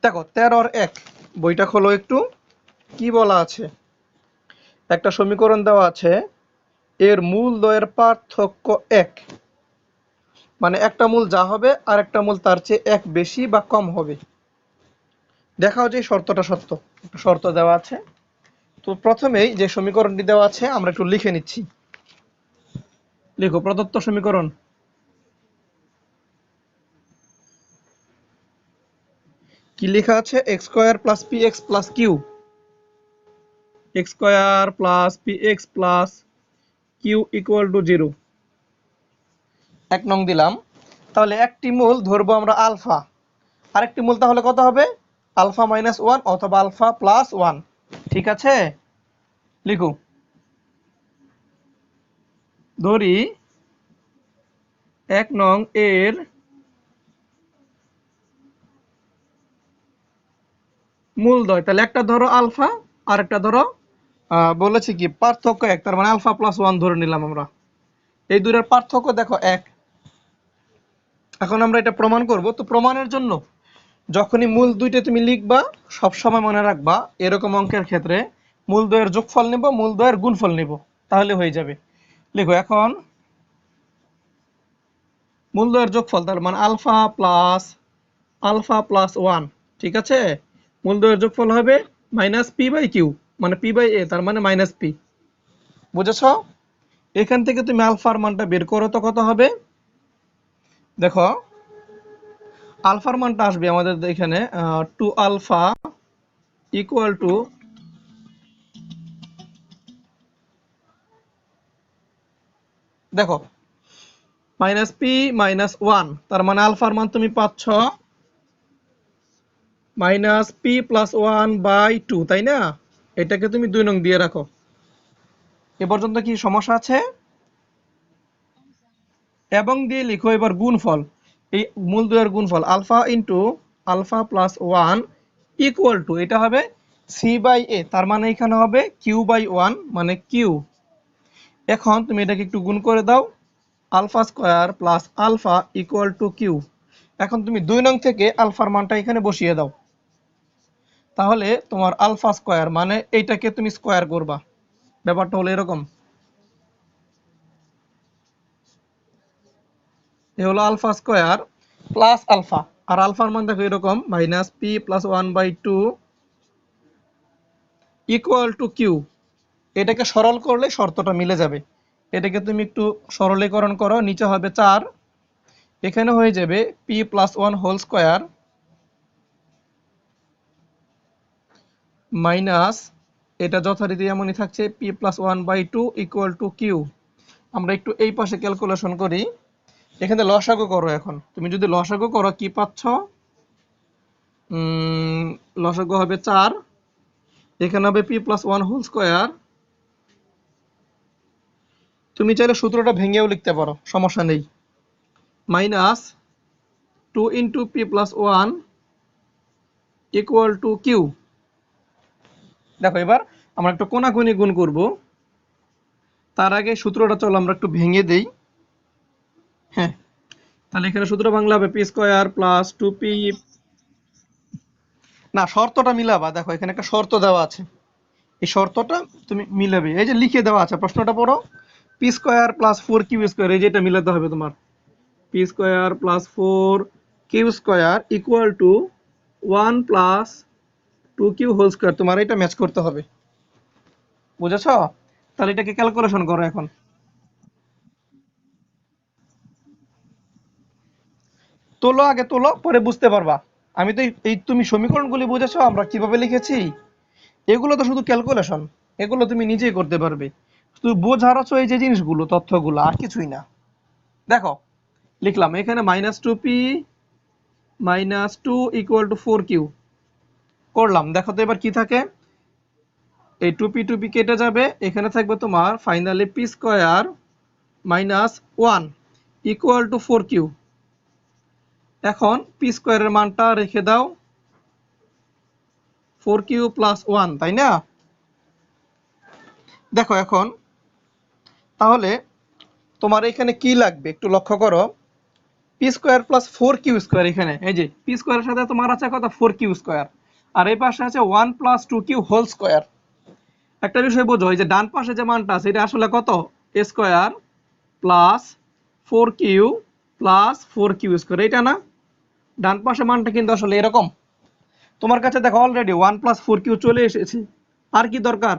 দেখো 13 আর 1 বইটা খোলো একটু। কি বলা আছে? একটা সমীকরণ দেওয়া আছে, এর মূল দ্বয়ের পার্থক্য 1, মানে একটা মূল যা হবে আর একটা মূল তার চেয়ে 1 বেশি বা কম হবে। দেখাও যে এই শর্তটা সত্য। একটা শর্ত দেওয়া আছে। তো প্রথমেই যে সমীকরণটি দেওয়া আছে আমরা একটু লিখে নিচ্ছি। লিখো প্রদত্ত সমীকরণ। কি লেখা আছে? X square plus p x plus q, x square plus p x plus q equal to 0। 1 নং দিলাম। তাহলে একটি মূল ধরবো আমরা আলফা, আরেকটি মূল তাহলে কত হবে? আলফা মাইনাস 1 অথবা আলফা প্লাস 1। ঠিক আছে, লিখো। ধরি 1 নং এর মূলদ্বয়, তাহলে একটা ধরো আলফা আর একটা ধরো বলেছি কি পার্থক্য 1, তার মানে আলফা প্লাস 1 ধরে নিলাম আমরা। এই দুটোর পার্থক্য দেখো 1। এখন আমরা এটা প্রমাণ করব। তো প্রমাণের জন্য যখনই মূল দুইটা তুমি লিখবা সবসময় মনে রাখবা এরকম অঙ্কের ক্ষেত্রে মূল দ্বয়ের যোগফল নেব, মূল দ্বয়ের গুণফল নেব, তাহলে হয়ে যাবে। লিখো এখন মূল দ্বয়ের যোগফল, তার মানে আলফা প্লাস 1। ঠিক আছে, মূল দ্বয়ের যোগফল হবে মাইনাস পি বাই কিউ, মানে পি বাই এ, তার মানে মাইনাস পি। বুঝেছ? এখান থেকে তুমি আলফার মানটা বের করো তো কত হবে। দেখো আলফার মানটা আসবে আমাদের এখানে 2 আলফা ইকুয়াল টু, দেখো মাইনাস পি মাইনাস 1, তার মানে আলফার মান তুমি পাচ্ছ মাইনাস পি প্লাস 1/2, তাই না? এটাকে তুমি 2 নং দিয়ে রাখো। এ পর্যন্ত কি সমস্যা আছে? এবং দিয়ে লিখো এবার গুণফল। এই মূল দ্বয়ের গুণফল alpha into alpha plus 1 equal to, এটা হবে সি বাই এ, তার মানে এখানে হবে কিউ বাই 1, মানে কিউ। এখন তুমি এটাকে একটু গুণ করে দাও। Alpha square plus alpha equal to q. এখন তুমি 2 নং থেকে আলফার মানটা এখানে বসিয়ে দাও। তাহলে তোমার আলফা স্কোয়ার, মানে এইটাকে তুমি স্কোয়ার করবা। ব্যাপারটা হলো এরকম। এ হলো আলফা স্কোয়ার প্লাস আলফা, আর আলফার মান দেখো এরকম minus p plus 1/2 equal to q. এটাকে সরল করলে শর্তটা মিলে যাবে। এটাকে তুমি একটু সরলীকরণ করো, নিচে হবে 4, এখানে হয়ে যাবে p plus 1 whole square minus, এটা যথারীতি এমনই থাকছে, p plus 1/2 equal to q. আমরা একটু এই পাশে ক্যালকুলেশন করি। এখানে লসাগু করো। এখন তুমি যদি লসাগু করো কি পাচ্ছ? লসাগু হবে 4, এখানে হবে পি প্লাস 1 হোল স্কোয়ার। তুমি চাইলে সূত্রটা ভেঙেও লিখতে পারো, সমস্যা নেই। Minus 2 into p plus 1 equal to q. দেখো এবার আমরা একটু কোনাকুনি গুণ করব। তার আগে সূত্রটা চলো আমরা একটু ভেঙে দেই। হ্যাঁ, তাহলে এখানে সূত্র বাংলা হবে পি স্কোয়ার প্লাস 2p। না, শর্তটা মিলাবা। দেখো এখানে একটা শর্ত দেওয়া আছে, এই শর্তটা তুমি মিলাবে। এই যে লিখে দেওয়া আছে, প্রশ্নটা পড়ো। P square plus 4q square, এই যে এটা মিলাতে হবে তোমার। P square plus 4q square equal to 1 plus 2q whole square, তোমার এটা ম্যাচ করতে হবে। বুঝেছো? তাহলে এটাকে ক্যালকুলেশন করো এখন। তোলো, আগে তোলো, পরে বুঝতে পারবা। আমি তো এই তুমি সমীকরণগুলি বুঝেছো আমরা কিভাবে লিখেছি, এগুলো তো শুধু ক্যালকুলেশন, এগুলো তুমি নিজেই করতে পারবে। শুধু বোঝার হচ্ছে এই যে জিনিসগুলো, তথ্যগুলো, আর কিছুই না। দেখো লিখলাম এখানে -2p -2 ইকুয়াল টু 4q করলাম। দেখো তো এবার কি থাকে, এই 2p কেটে যাবে, এখানে থাকবে তোমার finally P square -1 equal two 4q। এখন পি স্কোয়ারের মানটা রেখে দাও 4q প্লাস 1, তাই না? দেখো এখন তাহলে তোমার এখানে কি লাগবে একটু লক্ষ্য করো। P square plus 4q square, এখানে এই যে পি স্কোয়ারের সাথে তোমার আছে কত 4q স্কোয়ার, আর এই পাশে আছে 1 প্লাস 2q হোল স্কোয়ার। একটা বিষয় বোঝো, এই যে ডান পাশে যে মানটা আছে এটা আসলে কত a square plus 4q plus 4q square, এটা না? ডান পাশে মানটা কিন্তু আসলে এরকম। তোমার কাছে দেখো অলরেডি 1 প্লাস 4q চলে এসেছে, আর কি দরকার?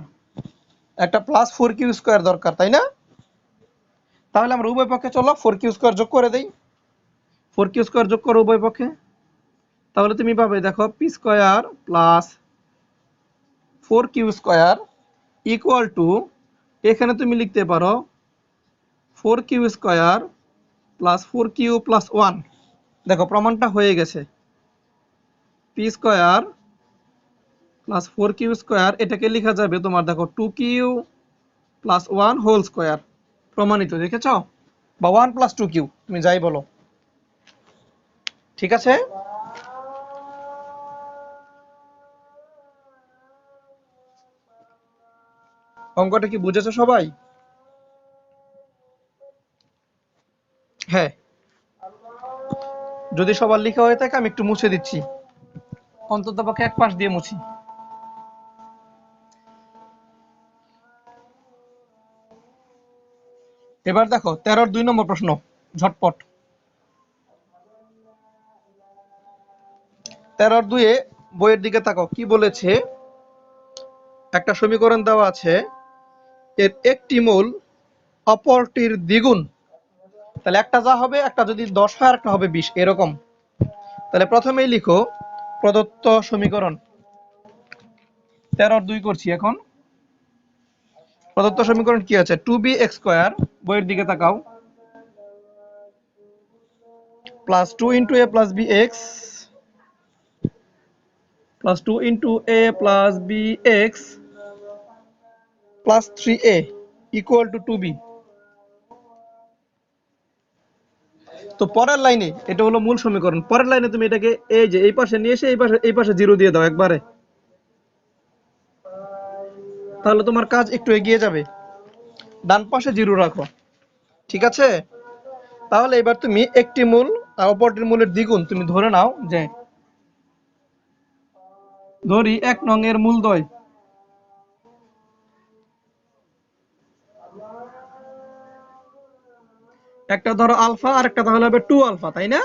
একটা প্লাস 4q স্কোয়ার দরকার, তাই না? তাহলে আমরা উভয় পক্ষে চলো 4q স্কোয়ার যোগ করে দেই। 4q স্কোয়ার যোগ করো উভয় পক্ষে, তাহলে তুমি পাবে দেখো P square plus 4q square equal two, এখানে তুমি লিখতে পারো 4q square plus 4q plus 1। দেখো প্রমাণটা হয়ে গেছে, P square plus 4q square এটাকে লেখা যাবে তোমার দেখো 2q প্লাস 1 হোল স্কোয়ার, প্রমাণিত, দেখেছ? বা 1 প্লাস 2q, তুমি যাই বলো, ঠিক আছে? অঙ্কটা কি বুঝেছো সবাই? হ্যাঁ, যদি সবার লেখা হয়ে থাকে আমি একটু মুছে দিচ্ছি, অন্তত পক্ষে এক পাশ দিয়ে মুছি। এবার দেখো 13-র 2 নম্বর প্রশ্ন, ঝটপট। 13-র 2-এ বইয়ের দিকে তাকাও, কি বলেছে? একটা সমীকরণ দেওয়া আছে, এর একটি মূল অপরটির দ্বিগুণ, তাহলে একটা যা হবে, একটা যদি 10 হয় আর একটা হবে 20, এরকম। তাহলে প্রথমেই লিখো প্রদত্ত সমীকরণ। 13-র 2 করছি এখন। প্রদত্ত সমীকরণ কি আছে? 2bx স্কয়ার, বইয়ের দিকে তাকাও, plus 2 into a plus b x plus 2 into a plus b x plus 3a equal to 2b। তো পরের লাইনে এটা হলো মূল সমীকরণ, পরের লাইনে তুমি এটাকে এই যে এই পাশে নিয়ে এসে এই পাশে জিরো দিয়ে দাও একবারে, তাহলে তোমার কাজ একটু এগিয়ে যাবে। ডান পাশে জিরো রাখো, ঠিক আছে? তাহলে এবার তুমি একটি মূল আর অপরটির মূলের দ্বিগুণ তুমি ধরে নাও, যে ধরি 1 নং এর মূলদ্বয়, একটা ধরো আলফা আর একটা তাহলে হবে 2 আলফা, তাই না?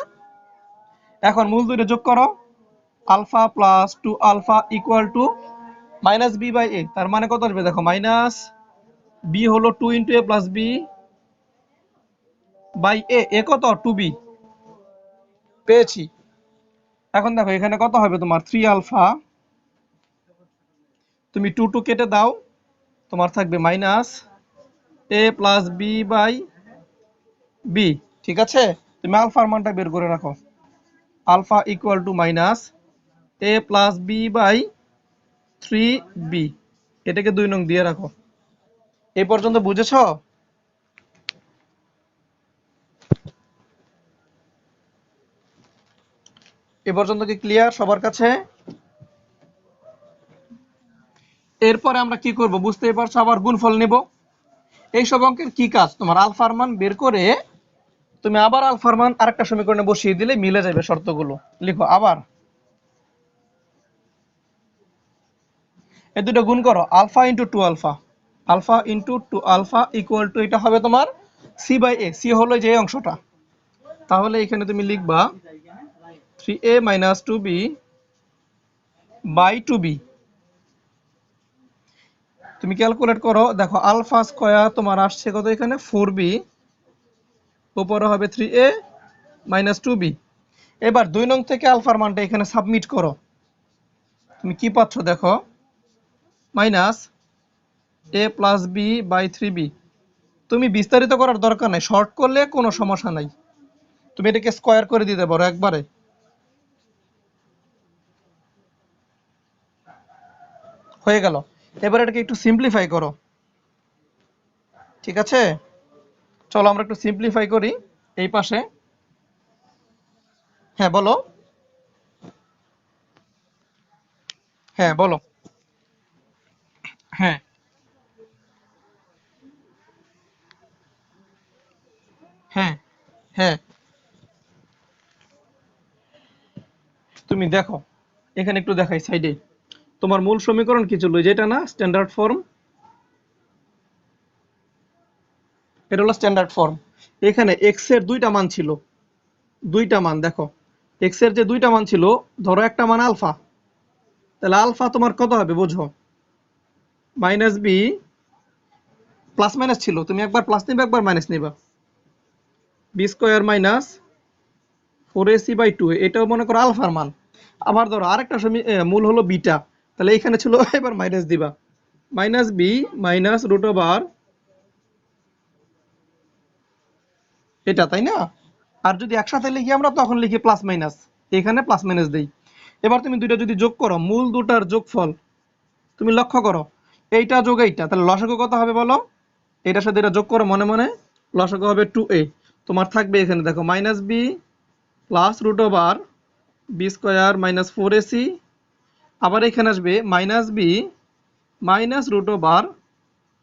এখন মূল দুইটা যোগ করো, alpha plus 2 alpha equal to minus b by a, তার মানে কত আসবে দেখো, মাইনাস বি হলো 2 into a plus b by a, a কত 2b পেয়েছি। এখন দেখো এখানে কত হবে তোমার 3 আলফা, তুমি 2 2 কেটে দাও, তোমার থাকবে minus a plus b by b, ঠিক আছে? তুমি আলফার মানটা বের করে রাখো, alpha equal to minus a plus b by 3b, এটাকে 2 নং দিয়ে রাখো। এই পর্যন্ত বুঝেছো? এ পর্যন্ত কি ক্লিয়ার সবার কাছে? এরপরে আমরা কি করব বুঝতেই পারছো, আবার গুণফল নেব। এই সব অঙ্কের কি কাজ, তোমার আলফার মান বের করে তুমি আবার আলফার মান আরেকটা সমীকরণে বসিয়ে দিলে মিলে যাবে শর্তগুলো। লিখো আবার, এই দুটো গুণ করো, alpha into 2 alpha, alpha into 2 alpha equal to, এটা হবে তোমার সি বাই এ, সি হলো যে অংশটা, তাহলে এখানে তুমি লিখবা 3a minus 2b by 2b। তুমি ক্যালকুলেট করো, দেখো আলফা স্কয়ার তোমার আসছে কত, এখানে 4b, উপরে হবে 3a মাইনাস 2b। এবার 2 নং থেকে আলফার মানটা এখানে সাবমিট করো, তুমি কি পাচ্ছ দেখো, minus a plus b by 3b। তুমি বিস্তারিত করার দরকার নাই, শর্ট করলে কোনো সমস্যা নাই, তুমি এটাকে স্কয়ার করে দিতে পারো একবারে, হয়ে গেল। এবার এটাকে একটু সিম্পলিফাই করো, ঠিক আছে? চলো আমরা একটু সিম্পলিফাই করি এই পাশে। হ্যাঁ বলো, হ্যাঁ বলো, হ্যাঁ হ্যাঁ হ্যাঁ তুমি দেখো এখানে একটু দেখাই সাইডে, তোমার মূল সমীকরণ কি ছিল, যেটা না স্ট্যান্ডার্ড ফর্ম, এটা হলো স্ট্যান্ডার্ড ফর্ম। এখানে এক্স এর দুইটা মান ছিল, দুইটা মান দেখো, এক্স এর যে দুইটা মান ছিল, ধরো একটা মান আলফা, তাহলে আলফা তোমার কত হবে বোঝো, মাইনাস বি, প্লাস মাইনাস ছিল, তুমি একবার প্লাস নিবে একবার মাইনাস নিবা, বি স্কোয়ার মাইনাস 4ac/2, এটাও মনে করো আলফার মান। আবার ধরো আরেকটা মূল হলো বিটা, তাহলে এখানে ছিল এবার মাইনাস দিবা, minus b minus root over এটা, তাই না? আর যদি একসাথে লিখি আমরা তখন লিখি প্লাস মাইনাস, এখানে প্লাস মাইনাস দেই। এবার তুমি দুইটা যদি যোগ করো, মূল দুটার যোগফল তুমি লক্ষ্য করো, এইটা যোগ এইটা, তাহলে লসাগু কত হবে বলো, এটার সাথে এটা যোগ করো মনে মনে, লসাগু হবে 2a। তোমার থাকবে এখানে দেখো minus b plus root over b square minus 4ac, আবার এখানে আসবে minus b minus root over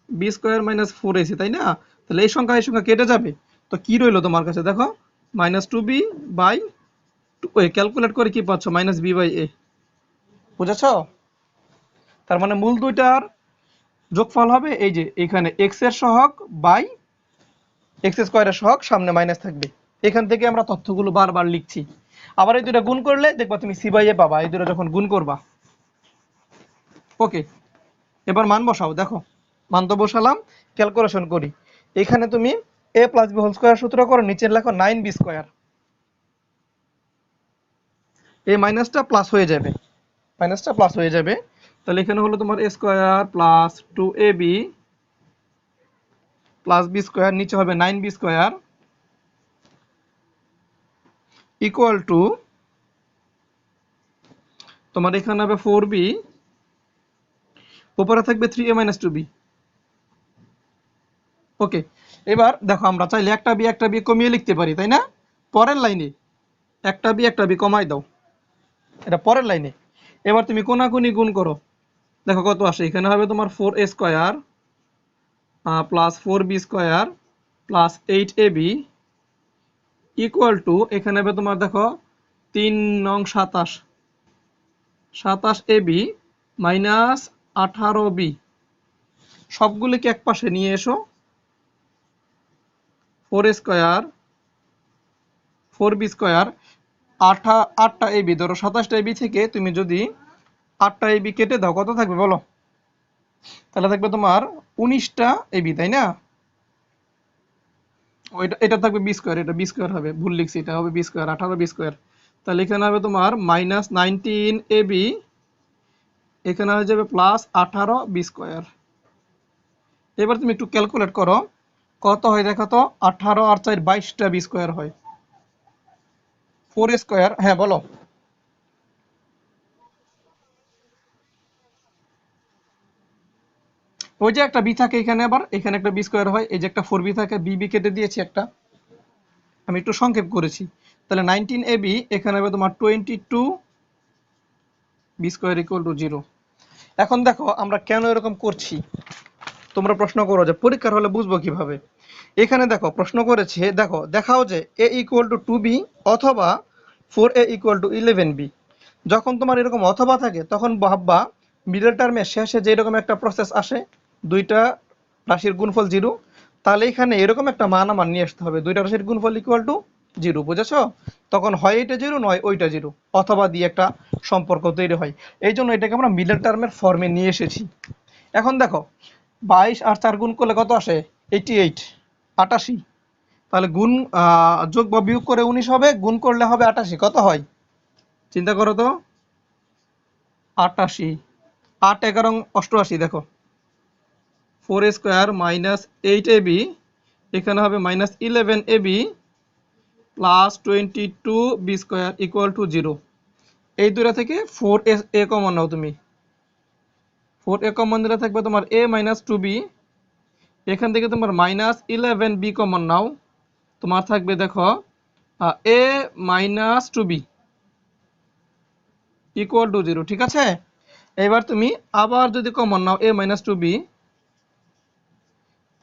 b square minus 4ac, তাই না? তাহলে এই সংখ্যা কেটে যাবে, তো কি রইলো তোমার কাছে দেখো, মাইনাস 2b/2a, ক্যালকুলেট করে কি পাচ্ছ, মাইনাস b/a, বুঝেছো? তার মানে মূল দুইটার যোগফল হবে এই যে এখানে এক্স এর সহগ বাই এক্স স্কোয়ারের সহগ, সামনে মাইনাস থাকবে। এখান থেকে আমরা তথ্যগুলো বারবার লিখছি। আবার এই দুটো গুণ করলে দেখবা তুমি c/a পাবা, এই দুটো যখন গুণ করবা। ওকে, এবার মান বসাও, দেখো মান তো বসালাম, ক্যালকুলেশন করি। এখানে তুমি a plus B whole square সূত্র করো, নিচে লেখো 9b স্কোয়ার, এই মাইনাসটা প্লাস হয়ে যাবে, মাইনাসটা প্লাস হয়ে যাবে, তাহলে এখানে হলো তোমার a square plus 2ab plus b square, নিচে হবে 9b স্কোয়ার ইকুয়াল টু তোমার এখানে হবে 4b, উপরে থাকবে 3a মাইনাস 2b। ওকে, এবার দেখো আমরা চাইলে একটা বি কমিয়ে লিখতে পারি, তাই না? পরের লাইনে একটা বি কমাই দাও, এটা পরের লাইনে। এবার তুমি কোনাকুনি গুণ করো, দেখো কত আসে, এখানে হবে তোমার 4a square plus 4b square plus 8ab equal to, এখানে হবে তোমার দেখো 3 নং 27, 27ab মাইনাস 18b, সবগুলিকে এক পাশে নিয়ে এসো, 4a square 4b square, 8টা AB, ধরো 27টা এবি থেকে তুমি যদি 8টা এবি কেটে দাও কত থাকবে বলো, তাহলে থাকবে তোমার 19টা এবি, তাই না? এটা থাকবে বি স্কোয়ার, এটা বি স্কোয়ার হবে, ভুল লিখছি, এটা হবে বি স্কোয়ার, 18 বি স্কোয়ার। তাহলে এখানে হবে তোমার মাইনাস 19ab, এখানে হয়ে যাবে প্লাস 18 বি স্কোয়ার। এবার তুমি একটু ক্যালকুলেট করো কত হয় দেখো তো, 18 আর 4 22টা বি স্কোয়ার হয়, 4a স্কোয়ার, হ্যাঁ বলো। ওই যে একটা বি থাকে এখানে, আবার এখানে একটা বি স্কোয়ার হয়, এই যে একটা 4b থাকে, বি কেটে দিয়েছি একটা, আমি একটু সংক্ষেপ করেছি। তাহলে 19ab, এখানে হবে তোমার 22 বি স্কোয়ার ইকুয়াল টু 0। এখন দেখো আমরা কেন এরকম করছি, তোমরা প্রশ্ন করো যে পরীক্ষার হলে বুঝবো কিভাবে। এখানে দেখো প্রশ্ন করেছে, দেখো দেখাও যে a ইকুয়াল টু 2b অথবা 4a ইকুয়াল টু 11b। যখন তোমার এরকম অথবা থাকে তখন ভাববা মিডল টার্মের শেষে যে এরকম একটা প্রসেস আসে, দুইটা রাশির গুণফল 0, তাহলে এখানে এরকম একটা মান আমার নিয়ে আসতে হবে, দুইটা রাশির গুণফল ইকুয়াল টু 0, বুঝেছো? তখন হয় এটা 0 নয় ওইটা 0, অথবা দিয়ে একটা সম্পর্ক তৈরি হয়। এই জন্য এটাকে আমরা মিডল টার্মের ফর্মে নিয়ে এসেছি। এখন দেখো 22 আর 4 গুণ করলে কত আসে, 88, 88। তাহলে গুণ যোগ বা বিয়োগ করে 19 হবে, গুণ করলে হবে 88, কত হয় চিন্তা করো তো, 88, 8 11 88, দেখো 4a স্কোয়ার মাইনাস 8ab, এখানে হবে minus 11ab plus 22b square equal to 0। এই দুটা থেকে 4a কমন নাও তুমি, 4a কমন দিলে থাকবে তোমার a মাইনাস 2b, এখান থেকে তোমার মাইনাস 11b কমন নাও, তোমার থাকবে দেখো a minus 2b equal to 0, ঠিক আছে? এবার তুমি আবার যদি common now a minus 2b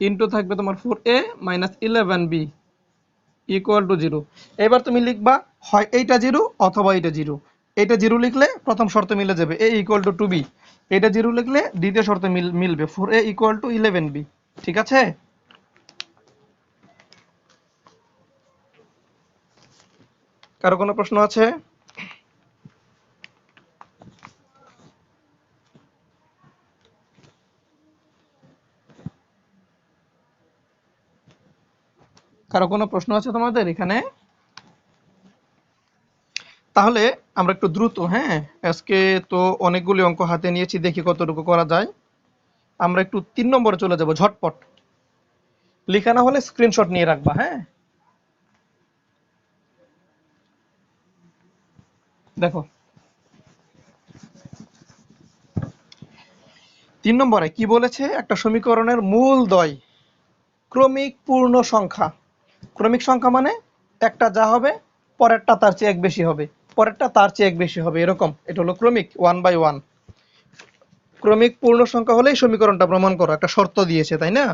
into থাকবে তোমার 4a minus 11b equal to 0। এবার তুমি লিখবা হয় এইটা 0 অথবা এইটা 0, এটা 0 লিখলে প্রথম শর্ত মিলে যাবে, a ইকুয়াল টু 2b। এটা 0 লিখলে দ্বিতীয় শর্ত মিলবে, 4a ইকুয়াল টু 11b। ঠিক আছে? কারো কোনো প্রশ্ন আছে? কারো কোনো প্রশ্ন আছে তোমাদের এখানে? তাহলে আমরা একটু দ্রুত, হ্যাঁ, আজকে তো অনেকগুলি অঙ্ক হাতে নিয়েছি, দেখি কতটুকু করা যায়। আমরা একটু 3 নম্বরে চলে যাব ঝটপট। লেখা না হলে স্ক্রিনশট নিয়ে রাখবা, হ্যাঁ। দেখো 3 নম্বরে কি বলেছে, একটা সমীকরণের মূলদ্বয় ক্রমিক পূর্ণ সংখ্যা। ক্রমিক সংখ্যা মানে একটা যা হবে পরেরটা তার চেয়ে এক বেশি হবে, পরেরটা তার চেয়ে এক বেশি হবে, এরকম। এটা হলো ক্রমিক, 1/1। ক্রমিক পূর্ণ সংখ্যা হলেই সমীকরণটা প্রমাণ করো, একটা শর্ত দিয়েছে, তাই না?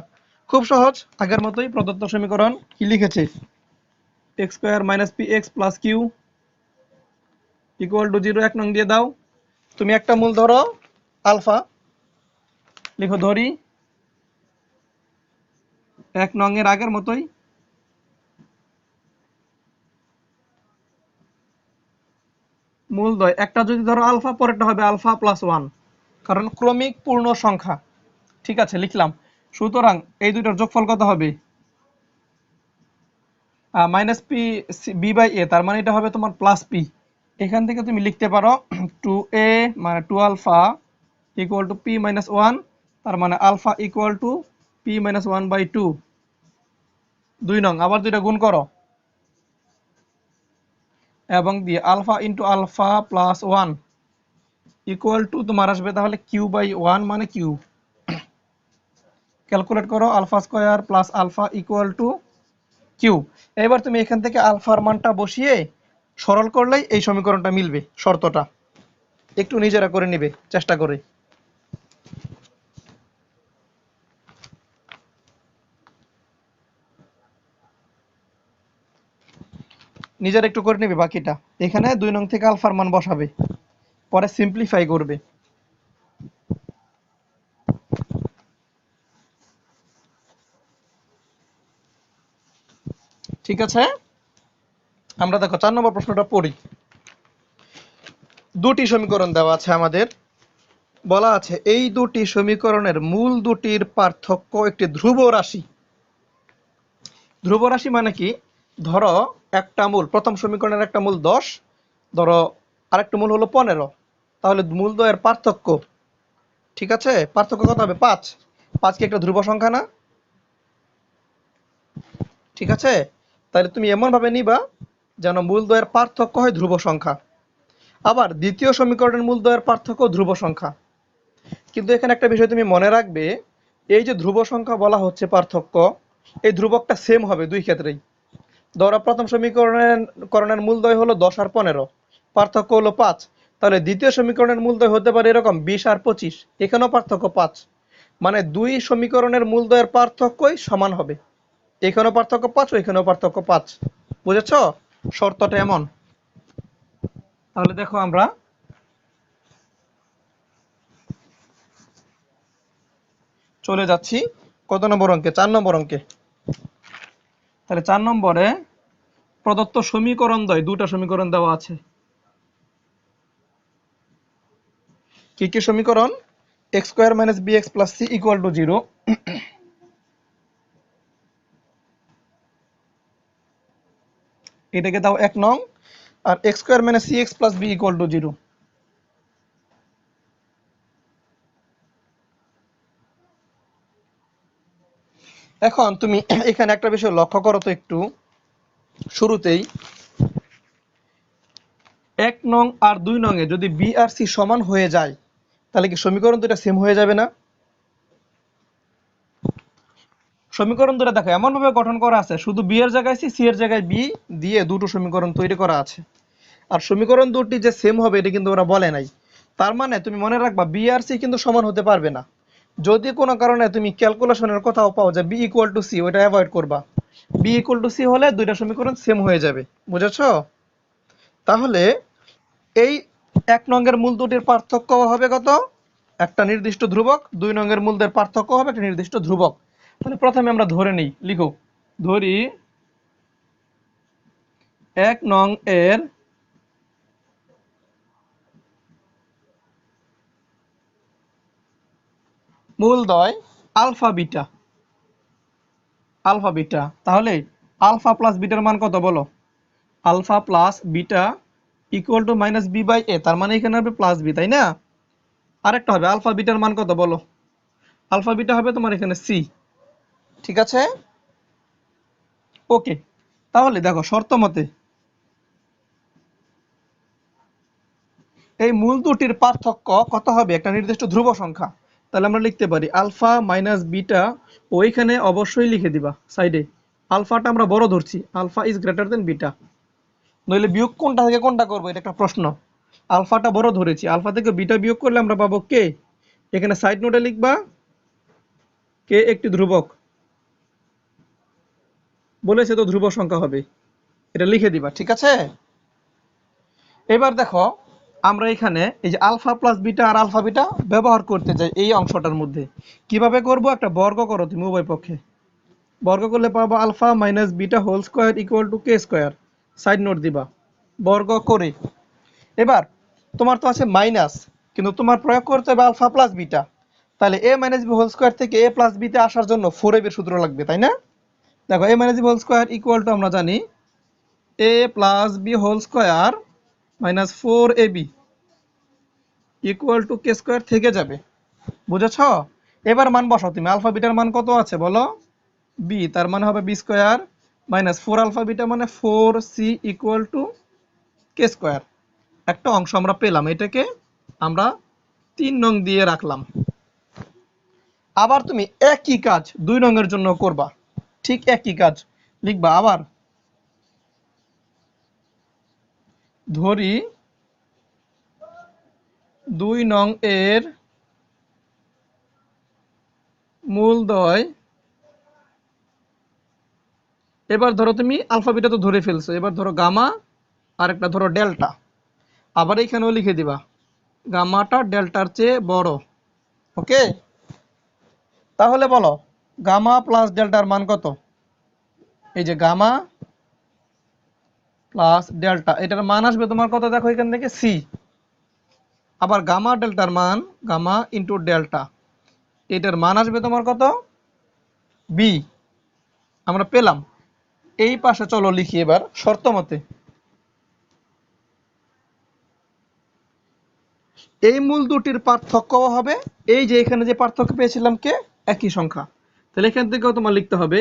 খুব সহজ, আগের মতোই প্রদত্ত সমীকরণ কি লিখেছে, x square minus p x plus q equal to 0 1 নং দিয়ে দাও। তুমি একটা মূল ধরো আলফা, লিখো ধরি 1 নং এর আগের মতোই মূলদ্বয় একটা যদি ধরো আলফা, পরেরটা হবে আলফা প্লাস 1, কারণ ক্রমিক পূর্ণ সংখ্যা। ঠিক আছে, লিখলাম। সুতরাং এই দুইটার যোগফল কত হবে, minus P B by a, তার মানে এটা হবে তোমার প্লাস পি। এখান থেকে তুমি লিখতে পারো 2a মানে 2 alpha equal to P minus 1, তার মানে alpha equal to P minus 1/2। 2 নং আবার দুইটা গুণ করো এবং দিয়ে alpha into alpha plus 1 equal to তোমার আসবে তাহলে কিউ বাই 1 মানে কিউ। ক্যালকুলেট করো, alpha square plus alpha equal to Q. এবার তুমি এখান থেকে আলফার মানটা বসিয়ে সরল করলেই এই সমীকরণটা মিলবে, শর্তটা একটু নিজেরা করে নিবে চেষ্টা করে। নিজেরা একটু করে নিবে বাকিটা। এখানে 2 নং থেকে আলফার মান বসাবে, পরে সিম্পলিফাই করবে। ঠিক আছে, আমরা দেখো 4 নম্বর প্রশ্নটা পড়ি। দুটি সমীকরণ দেওয়া আছে আমাদের, বলা আছে এই দুটি সমীকরণের মূল দুটির পার্থক্য একটি ধ্রুব রাশি। ধ্রুব রাশি মানে কি, ধরো একটা মূল, প্রথম সমীকরণের একটা মূল 10, ধরো আরেকটা মূল হলো 15, তাহলে মূল দ্বয়ের পার্থক্য, ঠিক আছে, পার্থক্য কত হবে 5। 5 কি একটা ধ্রুব সংখ্যা না? ঠিক আছে, তাহলে তুমি এমন ভাবে নিবা যেন মূল দ্বয়ের পার্থক্য হয় ধ্রুব সংখ্যা। আবার দ্বিতীয় সমীকরণের মূল দ্বয়ের পার্থক্য ধ্রুব সংখ্যা। কিন্তু এখানে একটা বিষয় তুমি মনে রাখবে, এই যে ধ্রুব সংখ্যা বলা হচ্ছে পার্থক্য, এই ধ্রুবকটা সেম হবে দুই ক্ষেত্রেই। ধরো প্রথম সমীকরণের মূলদ্বয় হলো 10 আর 15, পার্থক্য হলো 5, তাহলে দ্বিতীয় সমীকরণের মূলদ্বয় হতে পারে এরকম 20 আর 25, এখানেও পার্থক্য 5, মানে দুই সমীকরণের মূলদ্বয়ের পার্থক্যই সমান হবে। এখানেও পার্থক্য 5, এখানেও পার্থক্য 5। বুঝেছ শর্তটা এমন? তাহলে দেখো আমরা চলে যাচ্ছি কত নম্বর অঙ্কে, 4 নম্বর অঙ্কে। তাহলে 4 নম্বরে প্রদত্ত সমীকরণ দ্বয়, দুটা সমীকরণ দেওয়া আছে। কি কি সমীকরণ, x square minus b x plus c equal to 0, এটাকে দাও 1 নং, আর x square minus c x plus b equal to 0। এখন তুমি এখানে একটা বিষয় লক্ষ্য করো তো একটু, শুরুতেই 1 নং আর 2 নং এ যদি বি আর সি সমান হয়ে যায়, তাহলে কি সমীকরণ দুটা সেম হয়ে যাবে না? সমীকরণ দুটো দেখো এমন ভাবে গঠন করা আছে, শুধু বি এর জায়গায় সি, সি এর জায়গায় বি দিয়ে দুটো সমীকরণ তৈরি করা আছে। আর সমীকরণ দুটি যে সেম হবে এটা কিন্তু ওরা বলে নাই। তার মানে তুমি মনে রাখবা বি আর সি কিন্তু সমান হতে পারবে না। যদি কোনো কারণে তুমি ক্যালকুলেশনের কোথাও পাও যে বি ইকুয়াল টু সি, ওইটা অ্যাভয়েড করবা। বি ইকুয়াল টু সি হলে দুইটা সমীকরণ সেম হয়ে যাবে। বুঝেছো? তাহলে এই 1 নংয়ের মূল দুটির পার্থক্য হবে কত? একটা নির্দিষ্ট ধ্রুবক। 2 নংয়ের মূলদের পার্থক্য হবে একটা নির্দিষ্ট ধ্রুবক। তাহলে প্রথমে আমরা ধরে নিই, লিখো, ধরি 1 নং এর মূলদ্বয় আলফা বিটা। আলফা বিটা, তাহলে আলফা প্লাস বিটার মান কত বলো? Alpha plus beta equal to minus b by a, তার মানে এখানে হবে প্লাস বি, তাই না? আরেকটা হবে আলফা বিটার মান কত বলো? আলফা বিটা হবে তোমার এখানে সি। ঠিক আছে, ওকে। তাহলে দেখো শর্ত মতে এই মূল দুটির পার্থক্য কত হবে? একটা নির্দিষ্ট ধ্রুব সংখ্যা। তাহলে আমরা লিখতে পারি আলফা মাইনাস বিটা, ওইখানে অবশ্যই লিখে দিবা সাইডে আলফাটা আমরা বড় ধরছি, alpha is greater than beta. নইলে বিয়োগ কোনটা থেকে কোনটা করবো এটা একটা প্রশ্ন। আলফাটা বড় ধরেছি, আলফা থেকে বিটা বিয়োগ করলে আমরা পাবো কে। এখানে সাইড নোটে লিখবা কে একটি ধ্রুবক, বলেছে তো ধ্রুব সংখ্যা হবে, এটা লিখে দিবা। ঠিক আছে, এবার দেখো আমরা এখানে এই যে আলফা প্লাস বিটা আর আলফা বিটা ব্যবহার করতে যাই এই অংশটার মধ্যে। কিভাবে করব? একটা বর্গ করো তুমি উভয় পক্ষে, বর্গ করলে পাবো alpha minus beta whole square equal to K square. Side note দিবা বর্গ করে। এবার তোমার তো আছে মাইনাস, কিন্তু তোমার প্রয়োগ করতে হবে আলফা প্লাস বিটা। তাহলে A minus B whole square থেকে এ প্লাস বিতে আসার জন্য 4ab এর সূত্র লাগবে, তাই না? দেখো A minus B whole square equal to আমরা জানি A plus B whole square minus 4ab equal to K square থেকে যাবে। বুঝেছ? এবার মান বসাও তুমি, আলফা বিটার মান কত আছে বলো? বি, তার মানে হবে B square minus 4 alpha beta মানে 4c equal to K square. একটা অংশ আমরা পেলাম, এটাকে আমরা 3 নং দিয়ে রাখলাম। আবার তুমি একই কাজ 2 নংয়ের জন্য করবা, ঠিক একই কাজ লিখবা। আবার ধরি 2 নং এর মূলদ্বয়, এবার ধরো তুমি আলফা বিটা তো ধরে ফেলছো, এবার ধরো গামা আর একটা ধরো ডেল্টা। আবার এইখানেও লিখে দিবা গামাটা ডেল্টার চেয়ে বড়। ওকে, তাহলে বলো গামা প্লাস ডেল্টার মান কত? এই যে গামা প্লাস ডেল্টা, এটার মান আসবে তোমার কত? দেখো এখান থেকে সি। আবার গামা ডেল্টার মান গামা ইন্টু ডেল্টা, এটার মান আসবে তোমার কত? বি। আমরা পেলাম। এই পাশে চলো লিখি এবার শর্ত মতে এই মূল দুটির পার্থক্য হবে এই যে এখানে যে পার্থক্য পেয়েছিলাম কে, একই সংখ্যা। তাহলে এখান থেকেও তোমার লিখতে হবে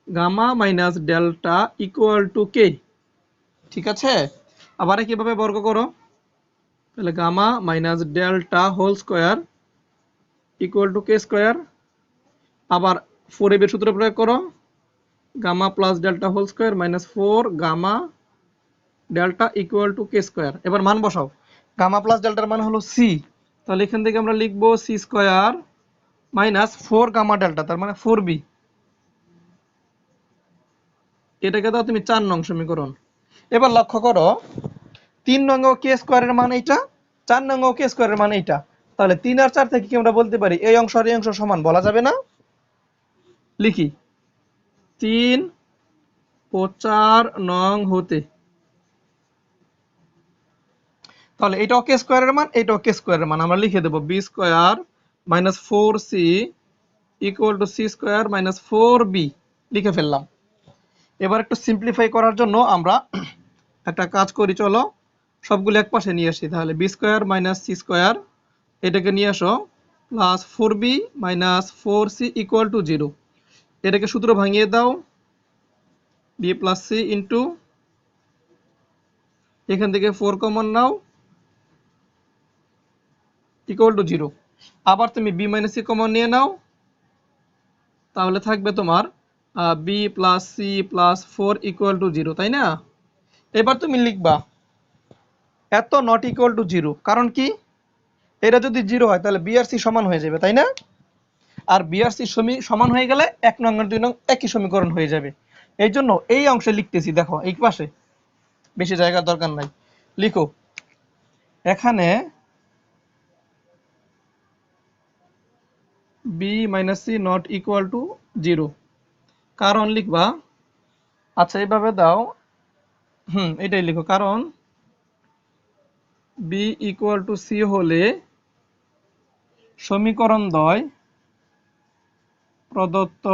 gamma minus delta equal to K. ঠিক আছে, আবার কিভাবে বর্গ করো? তাহলে gamma minus delta whole square equal to K square. আবার 4ab এর সূত্র প্রয়োগ করো, gamma plus delta whole square minus 4 gamma delta equal to K square. এবার মান বসাও, গামা প্লাস ডেল্টার মান হলো সি, তাহলে এখান থেকে আমরা লিখবো C square minus 4 gamma delta, তার মানে 4b। এটাকে দাও তুমি 4 নং সমীকরণ। এবার লক্ষ্য করো 3 নং ও কে স্কোয়ারের মান এইটা, 4 নং ও কে স্কোয়ারের মান এইটা। তাহলে 3 আর 4 থেকে কি আমরা বলতে পারি এই অংশ আর এই অংশ সমান? বলা যাবে না। লিখি 3 ও 4 নং হতে, তাহলে এটা কে স্কোয়ারের মান, এটা কে স্কোয়ারের মান। আমরা লিখে দেব B square minus 4c equal to C square minus 4b, লিখে ফেললাম। এবার একটু সিম্পলিফাই করার জন্য আমরা একটা কাজ করি, চলো সবগুলো এক পাশে নিয়ে আসি। তাহলে B square minus C square, এটাকে নিয়ে আসো, plus 4b minus 4c equal to 0। এটাকে সূত্র ভাঙিয়ে দাও, বি প্লাস সি ইন্টু, এখান থেকে 4 কমন নাও, ইকুয়াল টু 0। আবার তুমি বি মাইনাস সি কমন নিয়ে নাও, তাহলে থাকবে তোমার B plus C plus 4 equal to 0, তাই না? এবার তুমি লিখবা এত নট ইকুয়াল টু 0, কারণ কি এটা যদি 0 হয় তাহলে বি আর সি সমান হয়ে যাবে, তাই না? আর বি আর সি সমান হয়ে গেলে 1 নং আর 2 নং একই সমীকরণ হয়ে যাবে। এই জন্য এই অংশে লিখতেছি, দেখো এই পাশে বেশি জায়গার দরকার নাই, লিখো এখানে b minus C not equal to 0, কারণ লিখবা, আচ্ছা এইভাবে দাও, এটাই লিখো, কারণ b ইকুয়াল টু সি হলে সমীকরণ দ্বয় প্রদত্ত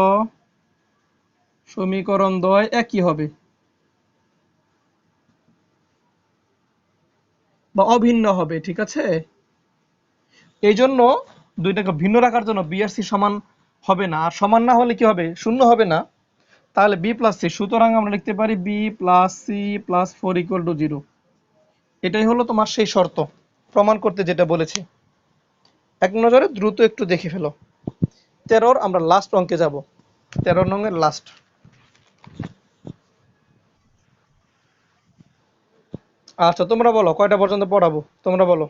সমীকরণ দ্বয় একই হবে বা অভিন্ন হবে, ঠিক আছে। এই জন্য দুইটাকে ভিন্ন রাখার জন্য বি আর সি সমান হবে না, আর সমান না হলে কি হবে, শূন্য হবে না, তাহলে বি প্লাস সি, সুতরাং আমরা লিখতে পারি B plus C plus 4 equal to 0। এটাই হলো তোমার সেই শর্ত প্রমাণ করতে যেটা বলেছি। এক নজরে দ্রুত একটু দেখে ফেলো। 13 আমরা লাস্ট অঙ্কে যাব, 13 নংয়ের লাস্ট। আচ্ছা তোমরা বলো কয়টা পর্যন্ত পড়াবো, তোমরা বলো।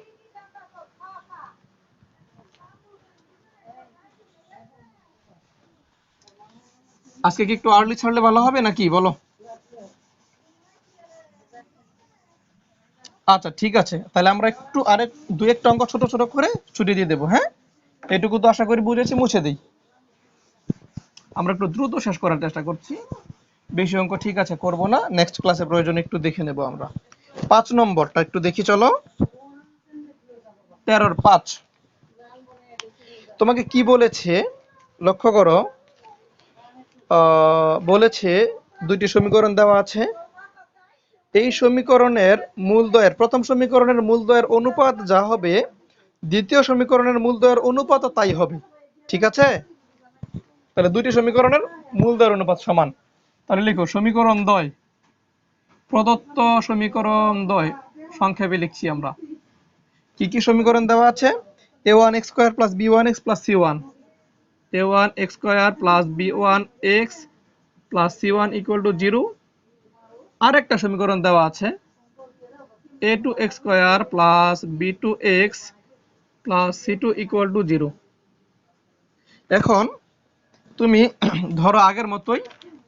আজকে কি একটু আর্লি ছাড়লে ভালো হবে নাকি বলো? আচ্ছা ঠিক আছে, তাহলে আমরা একটু আরেক দুই একটা অঙ্ক ছোট ছোট করে ছুটি দিয়ে দেবো, হ্যাঁ। এটুকু তো আশা করি বুঝেছি, মুছে দিই। আমরা একটু দ্রুত শেষ করার চেষ্টা করছি, বেশি অঙ্ক ঠিক আছে করব না, নেক্সট ক্লাসে প্রয়োজনে একটু দেখে নেব আমরা। 5 নম্বরটা একটু দেখি চলো, 13-র 5। তোমাকে কি বলেছে লক্ষ্য করো, বলেছে দুইটি সমীকরণ দেওয়া আছে, এই সমীকরণের মূলদ্বয়ের, প্রথম সমীকরণের মূলদ্বয়ের অনুপাত যা হবে দ্বিতীয় সমীকরণের মূলদ্বয়ের অনুপাতও তাই হবে, ঠিক আছে। তাহলে দুইটি সমীকরণের মূলদ্বয়ের অনুপাত সমান, তাহলে লিখো সমীকরণ দ্বয়, প্রদত্ত সমীকরণ দ্বয়, সংক্ষেপে লিখছি আমরা। কি কি সমীকরণ দেওয়া আছে, a1x square plus b1x plus c1, a1x square plus b1x plus c1 equal to 0। আর একটা সমীকরণ দেওয়া আছে a2x square plus b2x plus c2 equal to 0। এখন তুমি ধরো আগের মতোই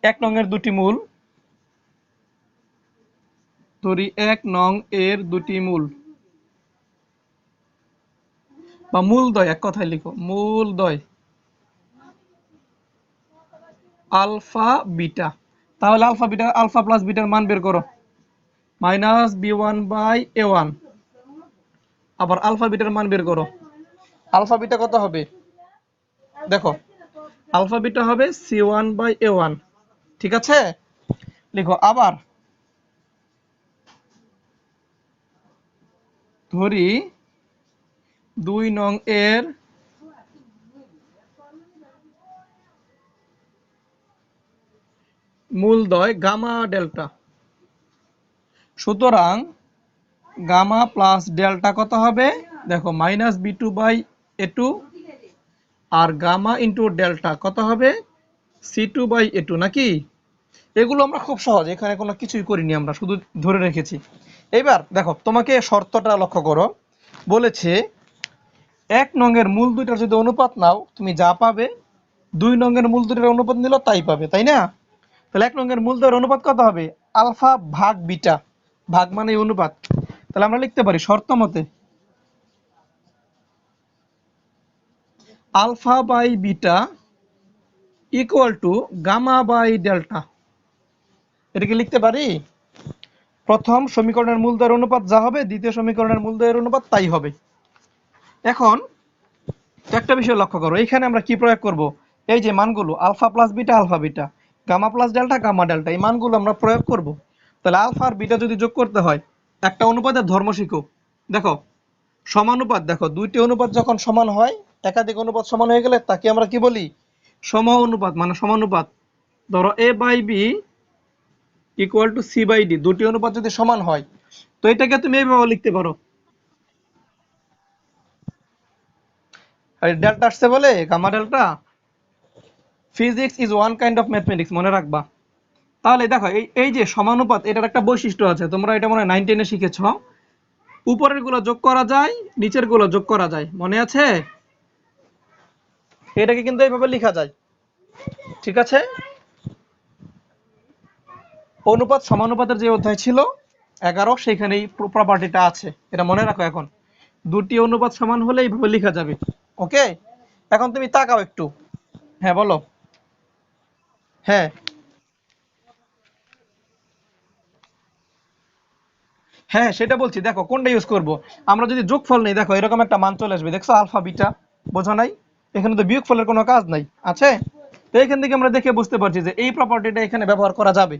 এক নং এর দুটি মূল ধরি, এক নং এর দুটি মূল বা মূলদ্বয়, এক কথায় লিখো মূলদ্বয় আলফা বিটা। তাহলে আলফা প্লাস বিটার মান বের করো, মাইনাস b1 বাই a1। আবার আলফা বিটার মান বের করো, আলফা বিটা কত হবে দেখো, আলফা বিটা হবে c1 বাই a1, ঠিক আছে। লিখো আবার ধরি 2 নং এর মূলদ্বয় গামা ডেল্টা, সুতরাং গামা প্লাস ডেল্টা কত হবে দেখো, মাইনাস b2 বাই a2, আর গামা ইন্টু ডেল্টা কত হবে c2 বাই a2, নাকি? এগুলো আমরা খুব সহজ, এখানে কোনো কিছুই করিনি, আমরা শুধু ধরে রেখেছি। এবার দেখো তোমাকে শর্তটা লক্ষ্য করো, বলেছে এক নংয়ের মূল দুইটার যদি অনুপাত নাও তুমি যা পাবে 2 নংয়ের মূল দুইটার অনুপাত নিল তাই পাবে, তাই না? তাহলে এক নংয়ের মূল দুইটার অনুপাত কত হবে, আলফা ভাগ বিটা, ভাগ মানে অনুপাত। তাহলে আমরা লিখতে পারি শর্ত মতে alpha by beta equal to gamma by delta. এটাকে লিখতে পারি প্রথম সমীকরণের মূলদ্বয়ের অনুপাত যা হবে দ্বিতীয় সমীকরণের মূলদ্বয়ের অনুপাত তাই হবে। এখন একটা বিষয় লক্ষ্য করো, এখানে আমরা কি প্রয়োগ করব, এই যে মানগুলো alpha plus beta alpha beta, gamma plus delta gamma delta, এই মানগুলো আমরা প্রয়োগ করব। তাহলে আলফা আর বিটা যদি যোগ করতে হয়, একটা অনুপাতের ধর্ম শিখো, দেখো সমানুপাত, দেখো দুইটি অনুপাত যখন সমান হয়, একাধিক অনুপাত সমান হয়ে গেলে তাকে আমরা কি বলি, সম অনুপাত মানে সমানুপাত। ধরো a by B equal to C by D, দুটি অনুপাত যদি সমান হয় তো এটাকে তুমি এইভাবে লিখতে পারো, আর ডেল্টা আসছে বলে gamma delta. Physics is one kind of mathematics, মনে রাখবা। তাহলে দেখো এই এই যে সমানুপাত, এটার একটা বৈশিষ্ট্য আছে, তোমরা এটা মনে হয় 9 10-এ শিখেছো, উপরের গুলো যোগ করা যায় নিচের গুলো যোগ করা যায়, মনে আছে? এটাকে কিন্তু এইভাবে লেখা যায়, ঠিক আছে। অনুপাত সমানুপাতের যে অধ্যায় ছিল 11 সেখানেই প্রপার্টিটা আছে, এটা মনে রাখো। এখন দুটি অনুপাত সমান হলে এইভাবে লেখা যাবে। ওকে, এখন তুমি তাকাও একটু। হ্যাঁ বলো। হ্যাঁ হ্যাঁ সেটা বলছি, দেখো কোনটা ইউজ করব। আমরা যদি যোগফল নেই, দেখো এরকম একটা মান চলে আসবে, দেখছো আলফা বিটা, বোঝা নাই? এখানে তো বিয়োগফলের কোনো কাজ নাই, আছে? তো এখান থেকে আমরা দেখে বুঝতে পারছি যে এই প্রপার্টিটা এখানে ব্যবহার করা যাবে।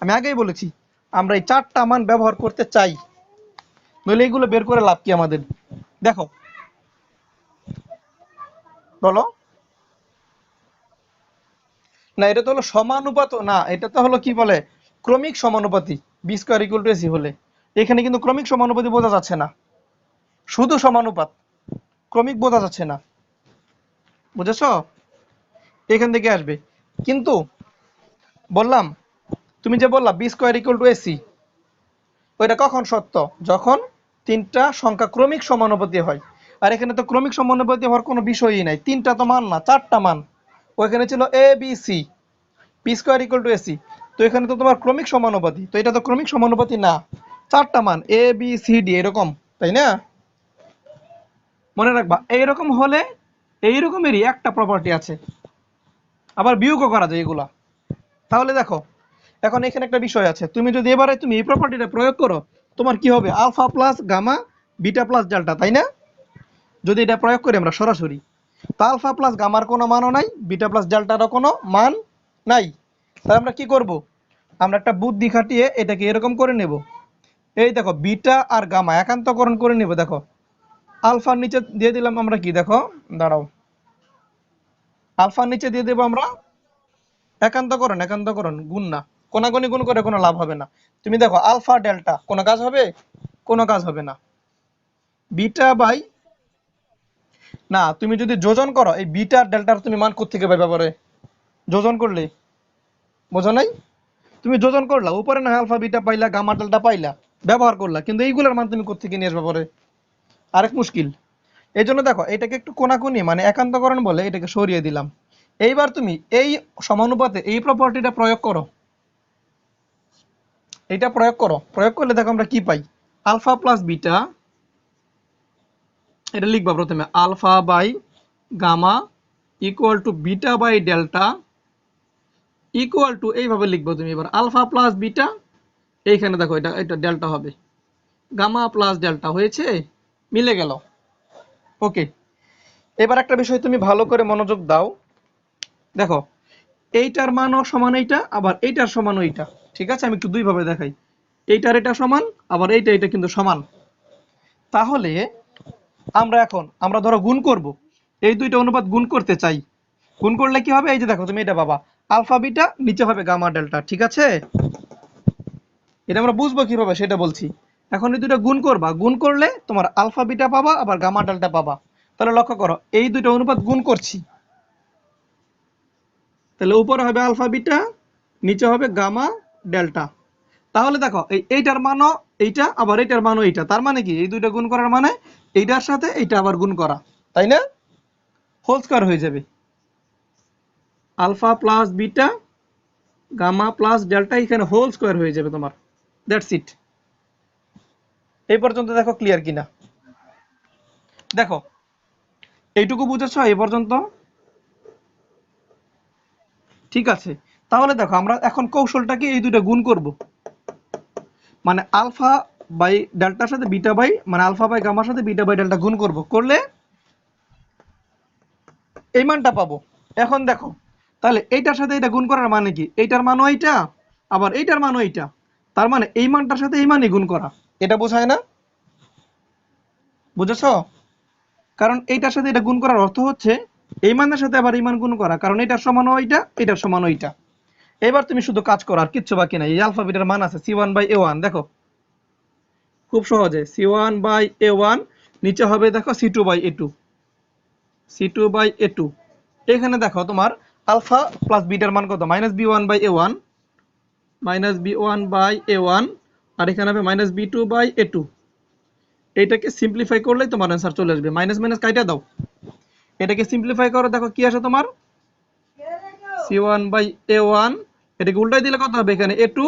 আমি আগেই বলেছি আমরা এই চারটা মান ব্যবহার করতে চাই, নইলে এগুলো বের করে লাভ কি আমাদের? দেখো, বলো। না, এটা তো হলো সমানুপাত না, এটা তো হলো কি বলে, ক্রমিক সমানুপাতি। B square equal to AC হলে এখানে কিন্তু ক্রমিক সমানুপাতি বোঝা যাচ্ছে না, শুধু সমানুপাত, ক্রমিক বোঝা যাচ্ছে না, বুঝেছো? এখান থেকে আসবে। কিন্তু বললাম, তুমি যে বললা B square equal to AC, ওইটা কখন সত্য? যখন তিনটা সংখ্যা ক্রমিক সমানুপাতি হয়। আর এখানে তো ক্রমিক সমানুপাতি হওয়ার কোনো বিষয়ই নাই, তিনটা তো মান না, চারটা মান। ওইখানে ছিল A B C, P square equal to AC. তো এখানে তো তোমার ক্রমিক সমানুপাতি, তো এটা তো ক্রমিক সমানুপাতি না, চারটা মান এ বি সি ডি এরকম, তাই না? মনে রাখবা এইরকম হলে এইরকমেরই একটা প্রপার্টি আছে, আবার বিয়োগও করা যায় এগুলা। তাহলে দেখো, এখন এখানে একটা বিষয় আছে, তুমি যদি এবারে তুমি এই প্রপার্টিটা প্রয়োগ করো, তোমার কি হবে? Alpha plus gamma beta plus delta, তাই না? যদি এটা প্রয়োগ করি আমরা সরাসরি, তো আলফা প্লাস গামার কোনো মানও নাই, বিটা প্লাস ডেল্টারও কোনো মান নাই। তাহলে আমরা কি করব? আমরা একটা বুদ্ধি খাটিয়ে এটাকে এরকম করে নেব। এই দেখো, বিটা আর গামা একান্তকরণ করে নেব। দেখো, আলফার নিচে দিয়ে দিলাম আমরা কি, দেখো, দাঁড়াও, আলফার নিচে দিয়ে দেবো আমরা একান্তকরণ, একান্তকরণ, গুণ না, কোনাগুনি গুণ করে কোনো লাভ হবে না। তুমি দেখো আলফা ডেল্টা কোনো কাজ হবে? কোনো কাজ হবে না। বিটা বাই, না তুমি যদি যোজন করো এই বিটা আর ডেল্টার তুমি মান কোত্থেকে পাবে পরে? যোজন করলে, বোঝো নাই? তুমি যোজন করলা, উপরে না আলফা বিটা পাইলা, গামা ডেল্টা পাইলা, ব্যবহার করলা, কিন্তু এইগুলোর মান তুমি কোত্থেকে নিয়ে আসবে পরে? আরেক মুশকিল। এই জন্য দেখো এটাকে একটু কোনাকুনি মানে একান্তকরণ বলে এটাকে সরিয়ে দিলাম। এইবার তুমি এই সমানুপাতে এই প্রপার্টিটা প্রয়োগ করো, এটা প্রয়োগ করো, প্রয়োগ করলে দেখো আমরা কি পাই। আলফা প্লাস বিটা, এটা লিখবা প্রথমে alpha by gamma equal to beta by delta equal to, এইভাবে লিখবো তুমি। এবার আলফা প্লাস বিটা, এইখানে দেখো এটা এটা ডেল্টা হবে, গামা প্লাস ডেল্টা হয়েছে, মিলে গেল। ওকে, এবার একটা বিষয় তুমি ভালো করে মনোযোগ দাও। দেখো, এইটার মানও সমান এইটা, আবার এইটার সমান ওইটা। ঠিক আছে, আমি একটু দুই ভাবে দেখাই। এইটার এটা সমান, আবার এইটা এটা কিন্তু সমান। তাহলে আমরা ধরো গুণ করব, এই দুইটা অনুপাত গুণ করতে চাই। গুণ করলে কি হবে? এই যে দেখো তুমি এটা পাবা আলফা বিটা, নিচে হবে গামা ডেল্টা, ঠিক আছে? এটা আমরা বুঝবো কিভাবে সেটা বলছি। এখন এই দুটো গুণ করবা, গুণ করলে তোমার আলফা বিটা পাবা, আবার গামা ডেল্টা পাবা। তাহলে লক্ষ্য করো, এই দুটো অনুপাত গুণ করছি, তাহলে উপরে হবে আলফা বিটা, নিচে হবে গামা ডেল্টা। তাহলে দেখো এইটার মানও এইটা, আবার এইটার মানও এইটা, তার মানে কি এই দুইটা গুণ করার মানে এইটার সাথে এইটা আবার গুণ করা, তাই না? হোল স্কয়ার হয়ে যাবে, alpha plus beta gamma plus delta, এখানে হোল স্কয়ার হয়ে যাবে তোমার। That's it. এই পর্যন্ত দেখো ক্লিয়ার কিনা? দেখো, এইটুকু বুঝেছো এই পর্যন্ত? ঠিক আছে, তাহলে দেখো আমরা এখন কৌশলটাকে এই দুটো গুণ করব, মানে আলফা বাই ডেল্টার সাথে বিটা বাই, মানে আলফা বাই গামার সাথে বিটা বাই ডেল্টা গুণ করব, করলে এই মানটা পাবো। এখন দেখো, তাহলে এইটার সাথে এটা গুণ করার মানে কি? এইটার মানও এইটা, আবার এইটার মানও এইটা, তার মানে এই মানটার সাথে এই মানই গুণ করা। এটা বোঝায় না? বুঝেছো? কারণ এইটার সাথে এটা গুণ করার অর্থ হচ্ছে এই মানের সাথে আবার এই মান গুণ করা, কারণ এটার সমান ওইটা, এটার সমান ওইটা। এবার তুমি শুধু কাজ করো, আর কিচ্ছু বাকি নাই। এই আলফাবেটের মান আছে c1/a1, দেখো খুব সহজে c1/a1, নিচে হবে দেখো c2/a2, c2/a2। এখানে দেখো তোমার আলফা প্লাস বিটার মান কত? -b1/a1, -b1/a1, আর এখানে হবে -b2/a2। এটাকে সিম্পলিফাই করলেই তোমার অ্যান্সার চলে আসবে। মাইনাস মাইনাস কাইটা দাও, এটাকে সিম্পলিফাই করো, দেখো কি আসে তোমার c1/a1। এটাকে উল্টাই দিলে কত হবে? এখানে a2,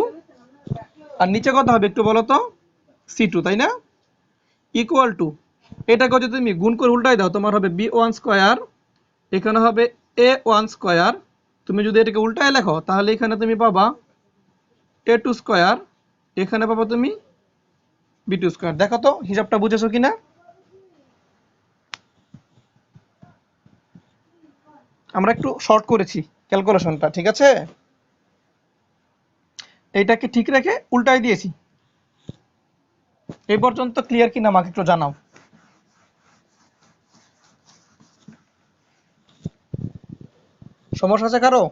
আর নিচে কত হবে একটু বলো তো? C2, তাই না? ইকুয়াল টু, এটাকে যদি তুমি গুণ করে উল্টাই দাও তোমার হবে B1 স্কয়ার, এখানে হবে A1 স্কয়ার। তুমি যদি এটাকে উল্টায় লেখো তাহলে এখানে তুমি পাবা A2 স্কয়ার, এখানে পাবা তুমি B2 স্কয়ার। দেখো তো হিসাবটা বুঝেছো কিনা? আমরা একটু শর্ট করেছি ক্যালকুলেশনটা, ঠিক আছে? এইটাকে ঠিক রেখে উল্টাই দিয়েছি। এই পর্যন্ত ক্লিয়ার কিনা আমাকে একটু জানাও। সমস্যা আছে কারো?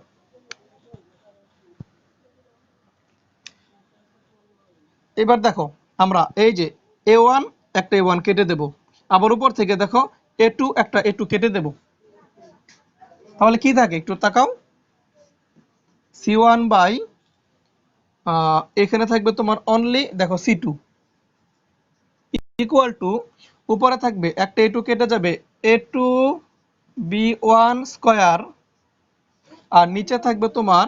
এবার দেখো আমরা এই যে A1 একটা A1 কেটে দেব, আবার উপর থেকে দেখো A2 একটা A2 কেটে দেব, তাহলে কি থাকে একটু তাকাও। C1 বাই এখানে থাকবে তোমার অনলি দেখো C2 ইকুয়াল টু, উপরে থাকবে একটা A2 কেটে যাবে A2 B1 স্কয়ার, আর নিচে থাকবে তোমার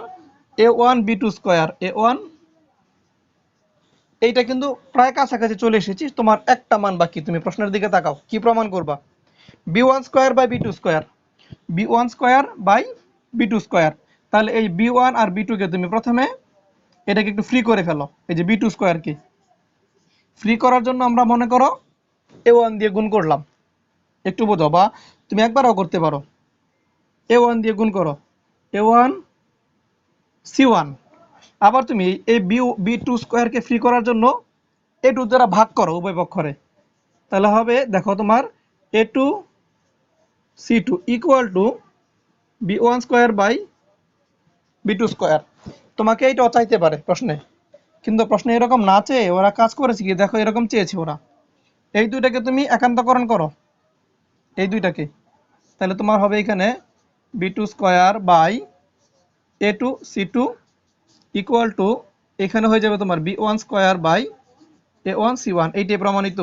A1 B2 স্কয়ার A1। এইটা কিন্তু প্রায় কাছাকাছি চলে এসেছি, তোমার একটা মান বাকি। তুমি প্রশ্নের দিকে তাকাও, কি প্রমাণ করবা? B1 square by B2 square, B1 square by B2 square. তাহলে এই B1 আর B2 কে তুমি প্রথমে এটাকে একটু ফ্রি করে ফেলো, এই যে B2 স্কয়ারকে ফ্রি করার জন্য আমরা মনে করো A1 দিয়ে গুণ করলাম। একটু বোঝো, বা তুমি একবারও করতে পারো। A1 দিয়ে গুণ করো, A1 C1। আবার তুমি এই B2 স্কয়ারকে ফ্রি করার জন্য A2 দ্বারা ভাগ করো উভয় পক্ষরে, তাহলে হবে দেখো তোমার A2 C2 equal to B1 square by B2 square. তোমাকে এইটাও চাইতে পারে প্রশ্নে, কিন্তু প্রশ্নে এরকম না চেয়ে ওরা কাজ করেছে কি দেখো, এরকম চেয়েছে ওরা। এই দুইটাকে তুমি একান্তকরণ করো, এই দুইটাকে, তাহলে তোমার হবে এখানে B2 square by A2 C2 equal two, এখানে হয়ে যাবে তোমার B1 square by A1 C1। এইটাই প্রমাণিত।